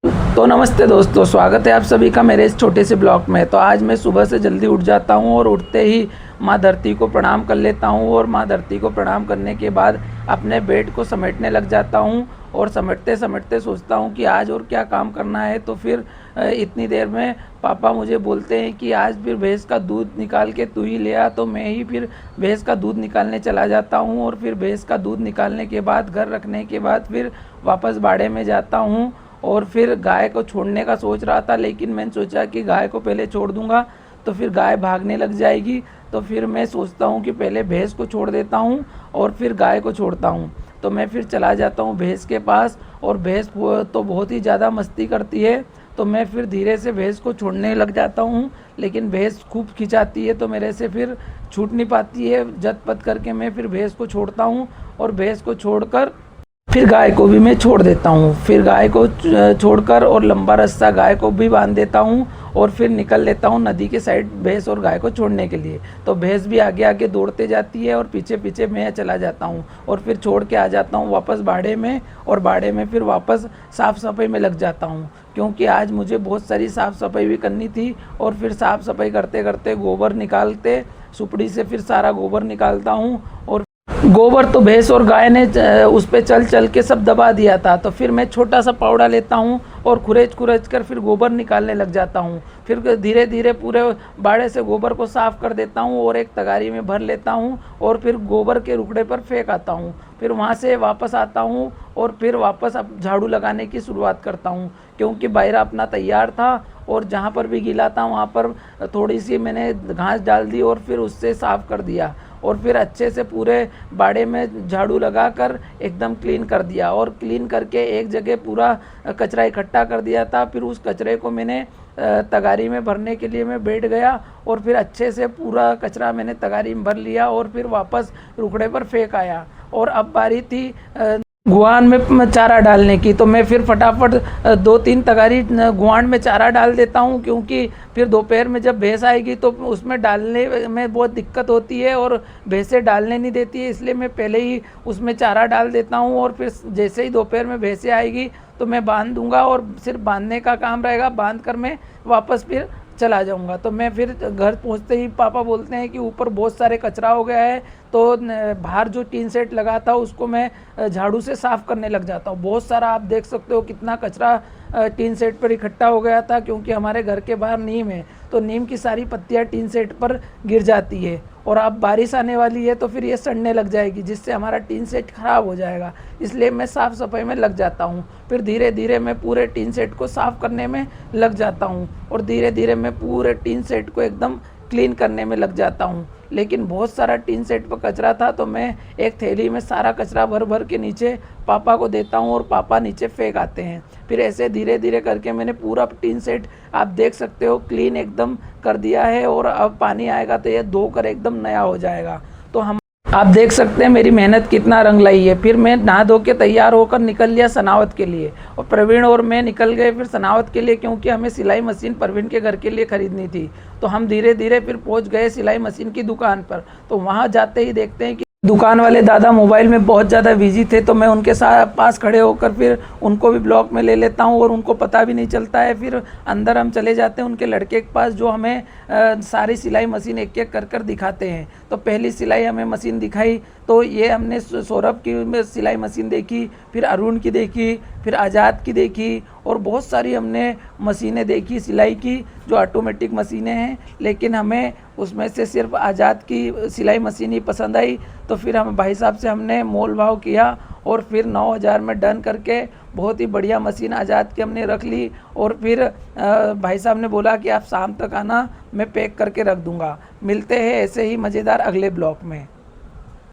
तो नमस्ते दोस्तों, स्वागत है आप सभी का मेरे इस छोटे से ब्लॉग में। तो आज मैं सुबह से जल्दी उठ जाता हूँ और उठते ही माँ धरती को प्रणाम कर लेता हूँ और माँ धरती को प्रणाम करने के बाद अपने बेड को समेटने लग जाता हूँ और समेटते समेटते सोचता हूँ कि आज और क्या काम करना है। तो फिर इतनी देर में पापा मुझे बोलते हैं कि आज फिर भैंस का दूध निकाल के तू ही ले आ। तो मैं ही फिर भैंस का दूध निकालने चला जाता हूँ और फिर भैंस का दूध निकालने के बाद घर रखने के बाद फिर वापस बाड़े में जाता हूँ और फिर गाय को छोड़ने का सोच रहा था, लेकिन मैंने सोचा कि गाय को पहले छोड़ दूंगा तो फिर गाय भागने लग जाएगी। तो फिर मैं सोचता हूँ कि पहले भैंस को छोड़ देता हूँ और फिर गाय को छोड़ता हूँ। तो मैं फिर चला जाता हूँ भैंस के पास और भैंस तो बहुत ही ज़्यादा मस्ती करती है। तो मैं फिर धीरे से भैंस को छोड़ने लग जाता हूँ, लेकिन भैंस खूब खिंचाती है तो मेरे से फिर छूट नहीं पाती है। झटपट करके मैं फिर भैंस को छोड़ता हूँ और भैंस को छोड़कर फिर गाय को भी मैं छोड़ देता हूँ। फिर गाय को छोड़कर और लंबा रास्ता गाय को भी बांध देता हूँ और फिर निकल लेता हूँ नदी के साइड भैंस और गाय को छोड़ने के लिए। तो भैंस भी आगे आगे दौड़ते जाती है और पीछे पीछे मैं चला जाता हूँ और फिर छोड़ के आ जाता हूँ वापस बाड़े में। और बाड़े में फिर वापस साफ़ सफाई में लग जाता हूँ, क्योंकि आज मुझे बहुत सारी साफ़ सफाई भी करनी थी। और फिर साफ़ सफाई करते करते गोबर निकालते सुपड़ी से फिर सारा गोबर निकालता हूँ। और गोबर तो भैंस और गाय ने उस पे चल चल के सब दबा दिया था। तो फिर मैं छोटा सा पावड़ा लेता हूँ और खुरेच खुरेच कर फिर गोबर निकालने लग जाता हूँ। फिर धीरे धीरे पूरे बाड़े से गोबर को साफ़ कर देता हूँ और एक तगारी में भर लेता हूँ और फिर गोबर के रुकड़े पर फेंक आता हूँ। फिर वहाँ से वापस आता हूँ और फिर वापस अब झाड़ू लगाने की शुरुआत करता हूँ, क्योंकि बायरा अपना तैयार था और जहाँ पर भी गीला था वहाँ पर थोड़ी सी मैंने घास डाल दी और फिर उससे साफ़ कर दिया। और फिर अच्छे से पूरे बाड़े में झाड़ू लगाकर एकदम क्लीन कर दिया और क्लीन करके एक जगह पूरा कचरा इकट्ठा कर दिया था। फिर उस कचरे को मैंने तगारी में भरने के लिए मैं बैठ गया और फिर अच्छे से पूरा कचरा मैंने तगारी में भर लिया और फिर वापस रुखड़े पर फेंक आया। और अब बारी थी गुआन में चारा डालने की। तो मैं फिर फटाफट 2-3 तगारी गुआन में चारा डाल देता हूँ, क्योंकि फिर दोपहर में जब भैंस आएगी तो उसमें डालने में बहुत दिक्कत होती है और भैंसें डालने नहीं देती है। इसलिए मैं पहले ही उसमें चारा डाल देता हूँ और फिर जैसे ही दोपहर में भैंसें आएगी तो मैं बांध दूंगा और सिर्फ बांधने का काम रहेगा। बांध कर मैं वापस फिर चला जाऊंगा। तो मैं फिर घर पहुंचते ही पापा बोलते हैं कि ऊपर बहुत सारे कचरा हो गया है। तो बाहर जो टीन सेट लगा था उसको मैं झाड़ू से साफ़ करने लग जाता हूँ। बहुत सारा आप देख सकते हो कितना कचरा टीन सेट पर इकट्ठा हो गया था, क्योंकि हमारे घर के बाहर नीम है तो नीम की सारी पत्तियाँ टीन सेट पर गिर जाती है और अब बारिश आने वाली है तो फिर ये सड़ने लग जाएगी, जिससे हमारा टीन सेट ख़राब हो जाएगा। इसलिए मैं साफ़ सफाई में लग जाता हूँ। फिर धीरे धीरे मैं पूरे टीन सेट को साफ़ करने में लग जाता हूँ और धीरे धीरे मैं पूरे टीन सेट को एकदम क्लीन करने में लग जाता हूँ। लेकिन बहुत सारा टीन सेट पर कचरा था तो मैं एक थैली में सारा कचरा भर भर के नीचे पापा को देता हूँ और पापा नीचे फेंक आते हैं। फिर ऐसे धीरे धीरे करके मैंने पूरा टीन सेट आप देख सकते हो क्लीन एकदम कर दिया है और अब पानी आएगा तो ये धोकर एकदम नया हो जाएगा। तो हम आप देख सकते हैं मेरी मेहनत कितना रंग लाई है। फिर मैं नहा धो के तैयार होकर निकल लिया सनावत के लिए और प्रवीण और मैं निकल गए फिर सनावत के लिए, क्योंकि हमें सिलाई मशीन प्रवीण के घर के लिए ख़रीदनी थी। तो हम धीरे धीरे फिर पहुंच गए सिलाई मशीन की दुकान पर। तो वहां जाते ही देखते हैं कि दुकान वाले दादा मोबाइल में बहुत ज़्यादा बिजी थे। तो मैं उनके साथ पास खड़े होकर फिर उनको भी ब्लॉक में ले लेता हूँ और उनको पता भी नहीं चलता है। फिर अंदर हम चले जाते हैं उनके लड़के के पास, जो हमें सारी सिलाई मशीन एक एक कर कर दिखाते हैं। तो पहली सिलाई हमें मशीन दिखाई तो ये हमने सौरभ की सिलाई मशीन देखी, फिर अरुण की देखी, फिर आज़ाद की देखी और बहुत सारी हमने मशीनें देखी सिलाई की जो ऑटोमेटिक मशीनें हैं। लेकिन हमें उसमें से सिर्फ आज़ाद की सिलाई मशीन ही पसंद आई। तो फिर हम भाई साहब से हमने मोल भाव किया और फिर 9,000 में डन करके बहुत ही बढ़िया मशीन आज़ाद की हमने रख ली। और फिर भाई साहब ने बोला कि आप शाम तक आना, मैं पैक करके रख दूँगा। मिलते हैं ऐसे ही मज़ेदार अगले ब्लॉग में।